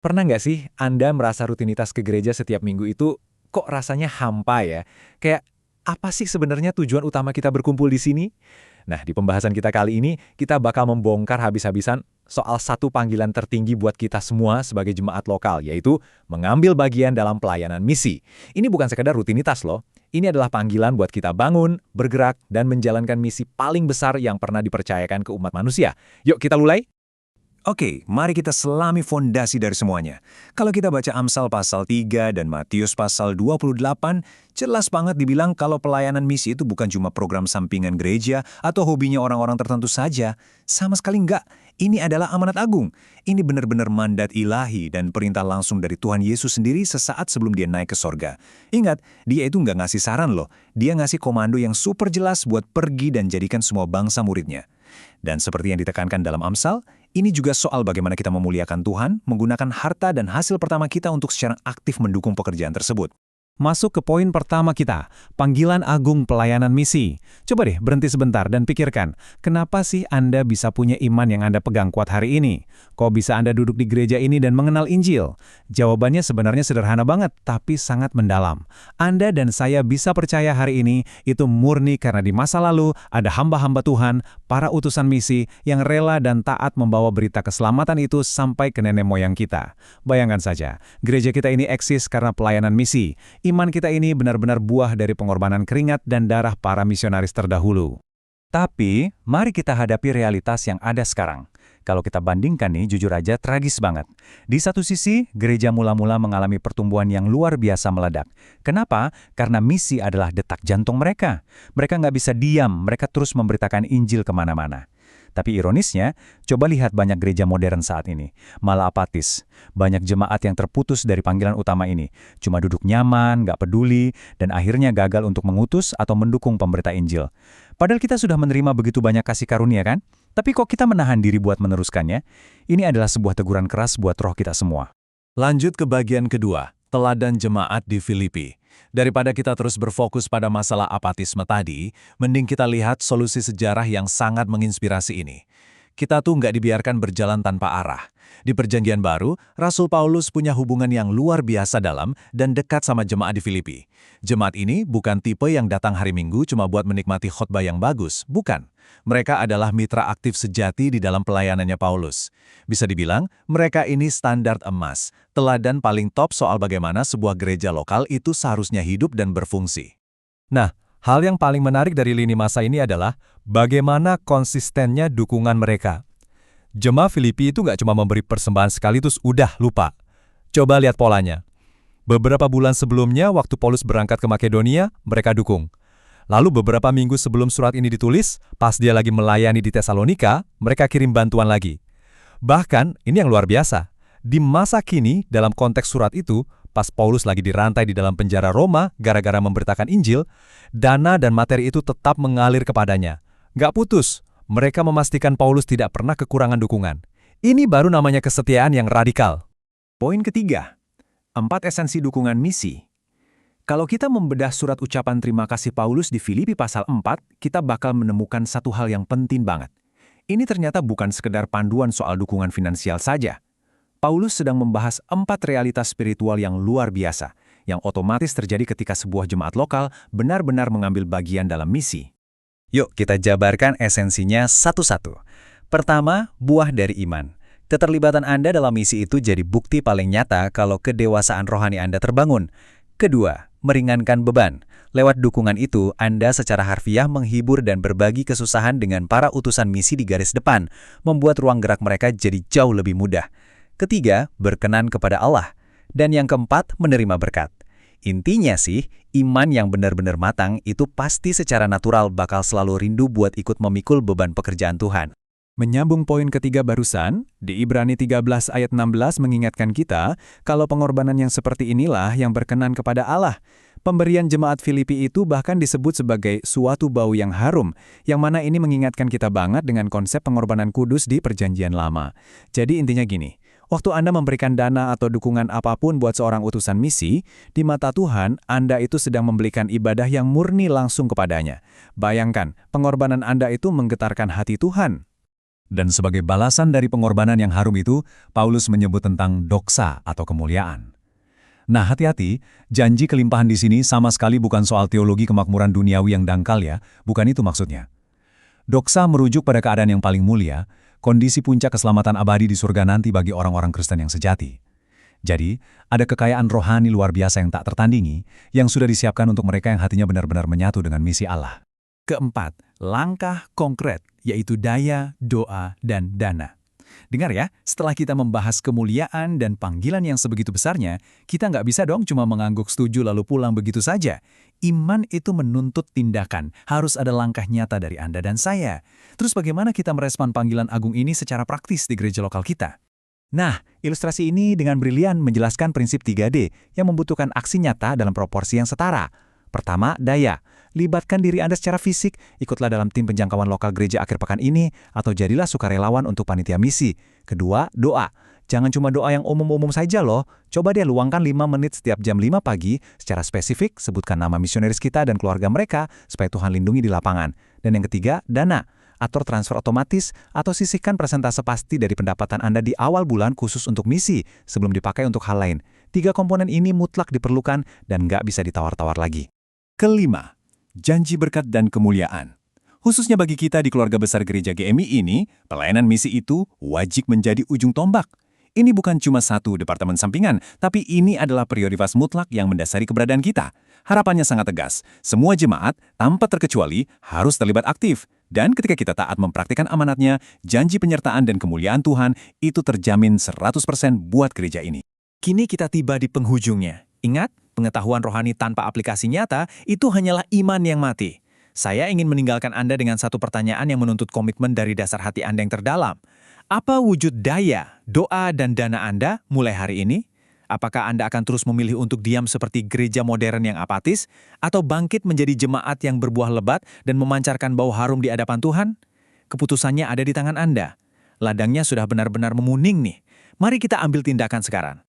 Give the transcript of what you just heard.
Pernah nggak sih Anda merasa rutinitas ke gereja setiap minggu itu kok rasanya hampa ya? Kayak apa sih sebenarnya tujuan utama kita berkumpul di sini? Nah, di pembahasan kita kali ini, kita bakal membongkar habis-habisan soal satu panggilan tertinggi buat kita semua sebagai jemaat lokal, yaitu mengambil bagian dalam pelayanan misi. Ini bukan sekedar rutinitas loh. Ini adalah panggilan buat kita bangun, bergerak, dan menjalankan misi paling besar yang pernah dipercayakan ke umat manusia. Yuk kita mulai! Oke, mari kita selami fondasi dari semuanya. Kalau kita baca Amsal pasal 3 dan Matius pasal 28, jelas banget dibilang kalau pelayanan misi itu bukan cuma program sampingan gereja atau hobinya orang-orang tertentu saja. Sama sekali enggak. Ini adalah amanat agung. Ini benar-benar mandat ilahi dan perintah langsung dari Tuhan Yesus sendiri sesaat sebelum dia naik ke sorga. Ingat, dia itu nggak ngasih saran loh. Dia ngasih komando yang super jelas buat pergi dan jadikan semua bangsa muridnya. Dan seperti yang ditekankan dalam Amsal, ini juga soal bagaimana kita memuliakan Tuhan, menggunakan harta dan hasil pertama kita untuk secara aktif mendukung pekerjaan tersebut. Masuk ke poin pertama kita, panggilan agung pelayanan misi. Coba deh berhenti sebentar dan pikirkan, kenapa sih Anda bisa punya iman yang Anda pegang kuat hari ini? Kok bisa Anda duduk di gereja ini dan mengenal Injil? Jawabannya sebenarnya sederhana banget, tapi sangat mendalam. Anda dan saya bisa percaya hari ini itu murni karena di masa lalu ada hamba-hamba Tuhan, para utusan misi yang rela dan taat membawa berita keselamatan itu sampai ke nenek moyang kita. Bayangkan saja, gereja kita ini eksis karena pelayanan misi. Iman kita ini benar-benar buah dari pengorbanan keringat dan darah para misionaris terdahulu. Tapi, mari kita hadapi realitas yang ada sekarang. Kalau kita bandingkan nih, jujur aja tragis banget. Di satu sisi, gereja mula-mula mengalami pertumbuhan yang luar biasa meledak. Kenapa? Karena misi adalah detak jantung mereka. Mereka nggak bisa diam, mereka terus memberitakan Injil kemana-mana. Tapi ironisnya, coba lihat banyak gereja modern saat ini. Malah apatis. Banyak jemaat yang terputus dari panggilan utama ini. Cuma duduk nyaman, nggak peduli, dan akhirnya gagal untuk mengutus atau mendukung pemberita Injil. Padahal kita sudah menerima begitu banyak kasih karunia kan? Tapi kok kita menahan diri buat meneruskannya? Ini adalah sebuah teguran keras buat roh kita semua. Lanjut ke bagian kedua, teladan jemaat di Filipi. Daripada kita terus berfokus pada masalah apatisme tadi, mending kita lihat solusi sejarah yang sangat menginspirasi ini. Kita tuh nggak dibiarkan berjalan tanpa arah. Di Perjanjian Baru, Rasul Paulus punya hubungan yang luar biasa dalam dan dekat sama jemaat di Filipi. Jemaat ini bukan tipe yang datang hari Minggu cuma buat menikmati khotbah yang bagus, bukan. Mereka adalah mitra aktif sejati di dalam pelayanannya Paulus. Bisa dibilang, mereka ini standar emas, teladan paling top soal bagaimana sebuah gereja lokal itu seharusnya hidup dan berfungsi. Nah, hal yang paling menarik dari lini masa ini adalah bagaimana konsistennya dukungan mereka. Jemaat Filipi itu nggak cuma memberi persembahan sekali terus udah lupa. Coba lihat polanya. Beberapa bulan sebelumnya waktu Paulus berangkat ke Makedonia, mereka dukung. Lalu beberapa minggu sebelum surat ini ditulis, pas dia lagi melayani di Tesalonika, mereka kirim bantuan lagi. Bahkan, ini yang luar biasa. Di masa kini, dalam konteks surat itu, pas Paulus lagi dirantai di dalam penjara Roma gara-gara memberitakan Injil, dana dan materi itu tetap mengalir kepadanya. Nggak putus. Mereka memastikan Paulus tidak pernah kekurangan dukungan. Ini baru namanya kesetiaan yang radikal. Poin ketiga, 4 esensi dukungan misi. Kalau kita membedah surat ucapan terima kasih Paulus di Filipi pasal 4, kita bakal menemukan satu hal yang penting banget. Ini ternyata bukan sekedar panduan soal dukungan finansial saja. Paulus sedang membahas 4 realitas spiritual yang luar biasa, yang otomatis terjadi ketika sebuah jemaat lokal benar-benar mengambil bagian dalam misi. Yuk kita jabarkan esensinya satu-satu. Pertama, buah dari iman. Keterlibatan Anda dalam misi itu jadi bukti paling nyata kalau kedewasaan rohani Anda terbangun. Kedua, meringankan beban. Lewat dukungan itu, Anda secara harfiah menghibur dan berbagi kesusahan dengan para utusan misi di garis depan, membuat ruang gerak mereka jadi jauh lebih mudah. Ketiga, berkenan kepada Allah. Dan yang keempat, menerima berkat. Intinya sih, iman yang benar-benar matang itu pasti secara natural bakal selalu rindu buat ikut memikul beban pekerjaan Tuhan. Menyambung poin ketiga barusan, di Ibrani 13 ayat 16 mengingatkan kita kalau pengorbanan yang seperti inilah yang berkenan kepada Allah. Pemberian jemaat Filipi itu bahkan disebut sebagai suatu bau yang harum, yang mana ini mengingatkan kita banget dengan konsep pengorbanan kudus di Perjanjian Lama. Jadi intinya gini, waktu Anda memberikan dana atau dukungan apapun buat seorang utusan misi, di mata Tuhan, Anda itu sedang memberikan ibadah yang murni langsung kepadanya. Bayangkan, pengorbanan Anda itu menggetarkan hati Tuhan. Dan sebagai balasan dari pengorbanan yang harum itu, Paulus menyebut tentang doksa atau kemuliaan. Nah, hati-hati, janji kelimpahan di sini sama sekali bukan soal teologi kemakmuran duniawi yang dangkal ya, bukan itu maksudnya. Doksa merujuk pada keadaan yang paling mulia, kondisi puncak keselamatan abadi di surga nanti bagi orang-orang Kristen yang sejati. Jadi, ada kekayaan rohani luar biasa yang tak tertandingi, yang sudah disiapkan untuk mereka yang hatinya benar-benar menyatu dengan misi Allah. Keempat, langkah konkret, yaitu daya, doa, dan dana. Dengar ya, setelah kita membahas kemuliaan dan panggilan yang sebegitu besarnya, kita nggak bisa dong cuma mengangguk setuju lalu pulang begitu saja. Iman itu menuntut tindakan, harus ada langkah nyata dari Anda dan saya. Terus bagaimana kita merespon panggilan agung ini secara praktis di gereja lokal kita? Nah, ilustrasi ini dengan brilian menjelaskan prinsip 3D yang membutuhkan aksi nyata dalam proporsi yang setara. Pertama, daya. Libatkan diri Anda secara fisik, ikutlah dalam tim penjangkauan lokal gereja akhir pekan ini, atau jadilah sukarelawan untuk panitia misi. Kedua, doa. Jangan cuma doa yang umum-umum saja loh. Coba dia luangkan 5 menit setiap jam 5 pagi, secara spesifik sebutkan nama misionaris kita dan keluarga mereka, supaya Tuhan lindungi di lapangan. Dan yang ketiga, dana. Atur transfer otomatis, atau sisihkan persentase pasti dari pendapatan Anda di awal bulan khusus untuk misi, sebelum dipakai untuk hal lain. 3 komponen ini mutlak diperlukan dan nggak bisa ditawar-tawar lagi. Kelima, janji berkat dan kemuliaan. Khususnya bagi kita di keluarga besar gereja GMI ini, pelayanan misi itu wajib menjadi ujung tombak. Ini bukan cuma satu departemen sampingan, tapi ini adalah prioritas mutlak yang mendasari keberadaan kita. Harapannya sangat tegas, semua jemaat tanpa terkecuali harus terlibat aktif. Dan ketika kita taat mempraktikkan amanatnya, janji penyertaan dan kemuliaan Tuhan itu terjamin 100% buat gereja ini. Kini kita tiba di penghujungnya. Ingat, pengetahuan rohani tanpa aplikasi nyata itu hanyalah iman yang mati. Saya ingin meninggalkan Anda dengan satu pertanyaan yang menuntut komitmen dari dasar hati Anda yang terdalam. Apa wujud daya, doa, dan dana Anda mulai hari ini? Apakah Anda akan terus memilih untuk diam seperti gereja modern yang apatis, atau bangkit menjadi jemaat yang berbuah lebat dan memancarkan bau harum di hadapan Tuhan? Keputusannya ada di tangan Anda. Ladangnya sudah benar-benar memuning nih. Mari kita ambil tindakan sekarang.